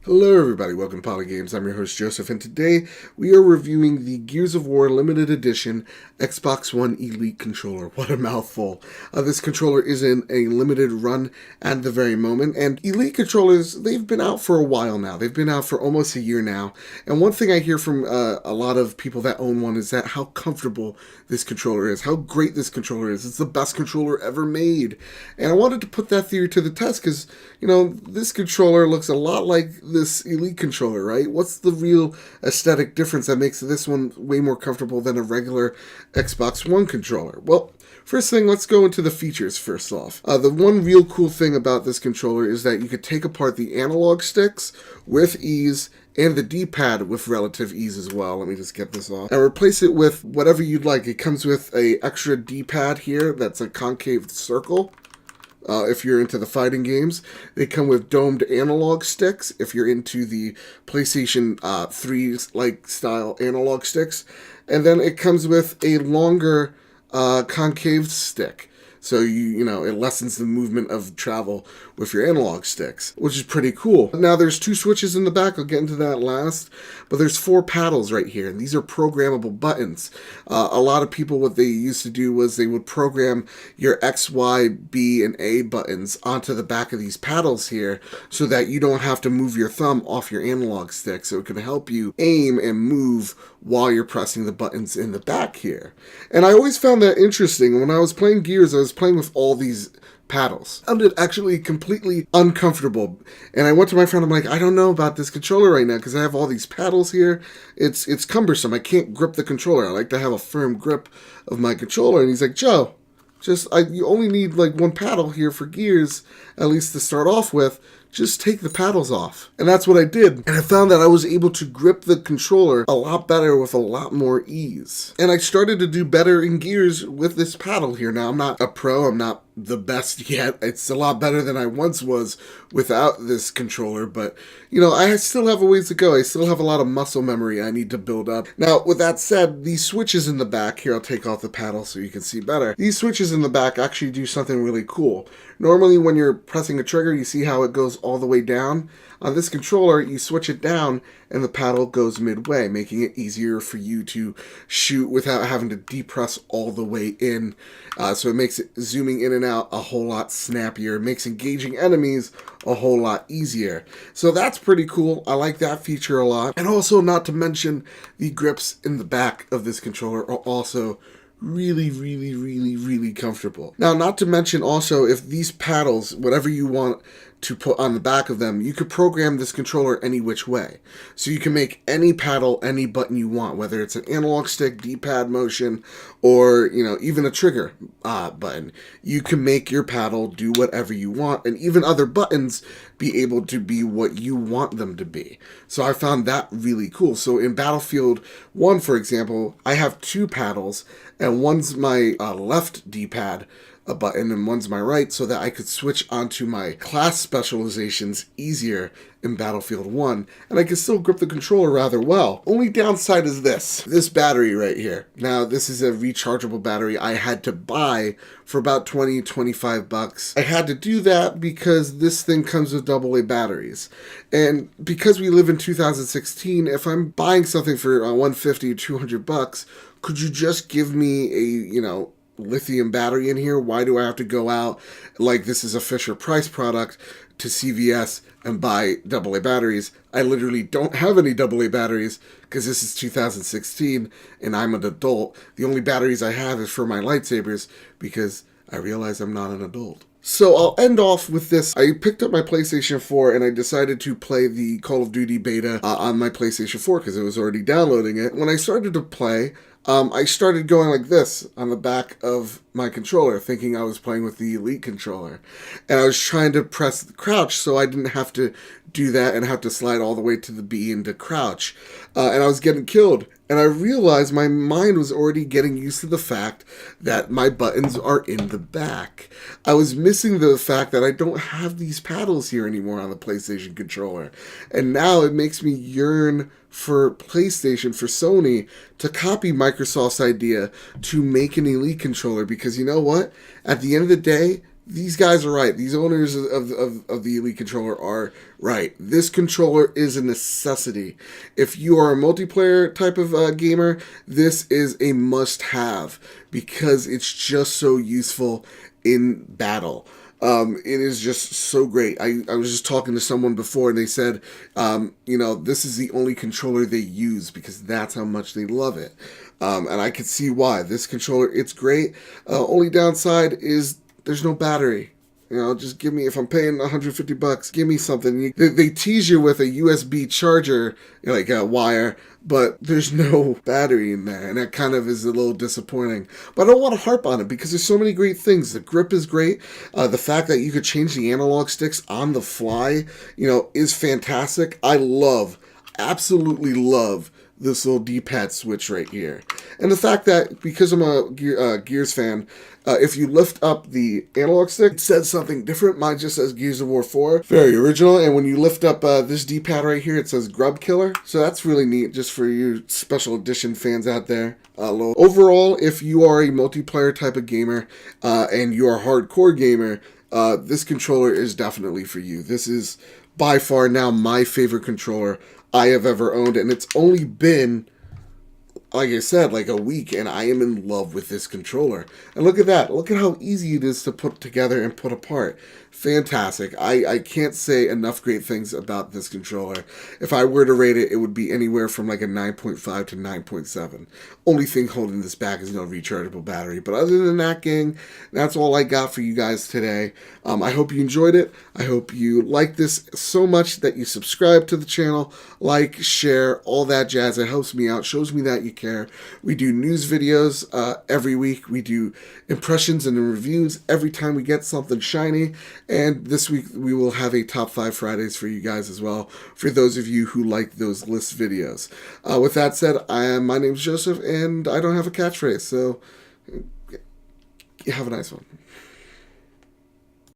Hello everybody, welcome to Poli Games. I'm your host Joseph, and today we are reviewing the Gears of War Limited Edition Xbox One Elite controller. What a mouthful. This controller is in a limited run at the very moment, and Elite controllers, they've been out for a while now. They've been out for almost a year now, and one thing I hear from a lot of people that own one is that how comfortable this controller is, how great this controller is. It's the best controller ever made, and I wanted to put that theory to the test because, you know, this controller looks a lot like this Elite controller, right? What's the real aesthetic difference that makes this one way more comfortable than a regular Xbox One controller? Well, first thing, let's go into the features first off. The one real cool thing about this controller is that you could take apart the analog sticks with ease and the D-pad with relative ease as well. Let me just get this off. And replace it with whatever you'd like. It comes with a extra D-pad here that's a concave circle. If you're into the fighting games. They come with domed analog sticks if you're into the PlayStation 3 style analog sticks. And then it comes with a longer concave stick. So you know, it lessens the movement of travel with your analog sticks, which is pretty cool. Now there's two switches in the back, I'll get into that last, but there's 4 paddles right here, and these are programmable buttons. A lot of people, what they used to do was they would program your X, Y, B, and A buttons onto the back of these paddles here so that you don't have to move your thumb off your analog stick, so it can help you aim and move while you're pressing the buttons in the back here. And I always found that interesting. When I was playing Gears, I was playing with all these paddles. I found it actually completely uncomfortable. And I went to my friend, I'm like, I don't know about this controller right now because I have all these paddles here. It's cumbersome. I can't grip the controller. I like to have a firm grip of my controller. And he's like, Joe, you only need like 1 paddle here for Gears, at least to start off with. Just take the paddles off. And that's what I did. And I found that I was able to grip the controller a lot better with a lot more ease. And I started to do better in Gears with this paddle here. Now, I'm not a pro. I'm not the best yet. It's a lot better than I once was without this controller. But, you know, I still have a ways to go. I still have a lot of muscle memory I need to build up. Now, with that said, these switches in the back, here, I'll take off the paddle so you can see better. These switches in the back actually do something really cool. Normally, when you're pressing a trigger, you see how it goes all the way down. On this controller, you switch it down and the paddle goes midway, making it easier for you to shoot without having to depress all the way in. So it makes it zooming in and out a whole lot snappier. It makes engaging enemies a whole lot easier. So that's pretty cool. I like that feature a lot. And also, not to mention, the grips in the back of this controller are also really comfortable. Now, not to mention also, if these paddles, whatever you want to put on the back of them, you could program this controller any which way. So you can make any paddle, any button you want, whether it's an analog stick, D-pad motion, or, you know, even a trigger button. You can make your paddle do whatever you want, and even other buttons be able to be what you want them to be. So I found that really cool. So in Battlefield 1, for example, I have 2 paddles, and one's my left D-pad button and one's my right, so that I could switch onto my class specializations easier in Battlefield 1, and I can still grip the controller rather well. Only downside is this battery right here. Now, this is a rechargeable battery I had to buy for about 20-25 bucks. I had to do that because this thing comes with AA batteries. And because we live in 2016, if I'm buying something for 150 or 200 bucks, could you just give me a, you know, lithium battery in here? Why do I have to go out like this is a Fisher Price product to CVS and buy AA batteries? I literally don't have any AA batteries because this is 2016 and I'm an adult. The only batteries I have is for my lightsabers because I realize I'm not an adult. So I'll end off with this. I picked up my PlayStation 4 and I decided to play the Call of Duty beta on my PlayStation 4 because it was already downloading it. When I started to play, I started going like this on the back of my controller, thinking I was playing with the Elite controller. And I was trying to press the crouch so I didn't have to do that and have to slide all the way to the B into crouch. And I was getting killed. And I realized my mind was already getting used to the fact that my buttons are in the back. I was missing the fact that I don't have these paddles here anymore on the PlayStation controller. And now it makes me yearn for PlayStation, for Sony, to copy Microsoft's idea to make an Elite controller. Because you know what? At the end of the day, these guys are right. These owners of the Elite controller are right. This controller is a necessity. If you are a multiplayer type of gamer, this is a must-have because it's just so useful in battle. It is just so great. I was just talking to someone before and they said, this is the only controller they use because that's how much they love it. And I could see why. This controller, it's great. Only downside is there's no battery. Just give me, if I'm paying $150, give me something. They tease you with a USB charger, like a wire, but there's no battery in there, and that kind of is a little disappointing. But I don't want to harp on it because there's so many great things. The grip is great. The fact that you could change the analog sticks on the fly, is fantastic. Absolutely love this little D-pad switch right here. And the fact that, because I'm a Gears fan, if you lift up the analog stick, it says something different. Mine just says Gears of War 4. Very original. And when you lift up this D-pad right here, it says Grub Killer. So that's really neat, just for you special edition fans out there. Overall, if you are a multiplayer type of gamer and you are a hardcore gamer, this controller is definitely for you. This is by far now my favorite controller I have ever owned, and it's only been, like I said, like a week, and I am in love with this controller. And look at that. Look at how easy it is to put together and put apart. Fantastic. I can't say enough great things about this controller. If I were to rate it, it would be anywhere from like a 9.5 to 9.7. Only thing holding this back is no rechargeable battery. But other than that, gang, that's all I got for you guys today. I hope you enjoyed it. I hope you like this so much that you subscribe to the channel, like, share, all that jazz. It helps me out, shows me that you care. We do news videos every week. We do impressions and reviews every time we get something shiny. And this week we will have a Top 5 Fridays for you guys as well, for those of you who like those list videos. With that said, my name's Joseph, and I don't have a catchphrase, so have a nice one.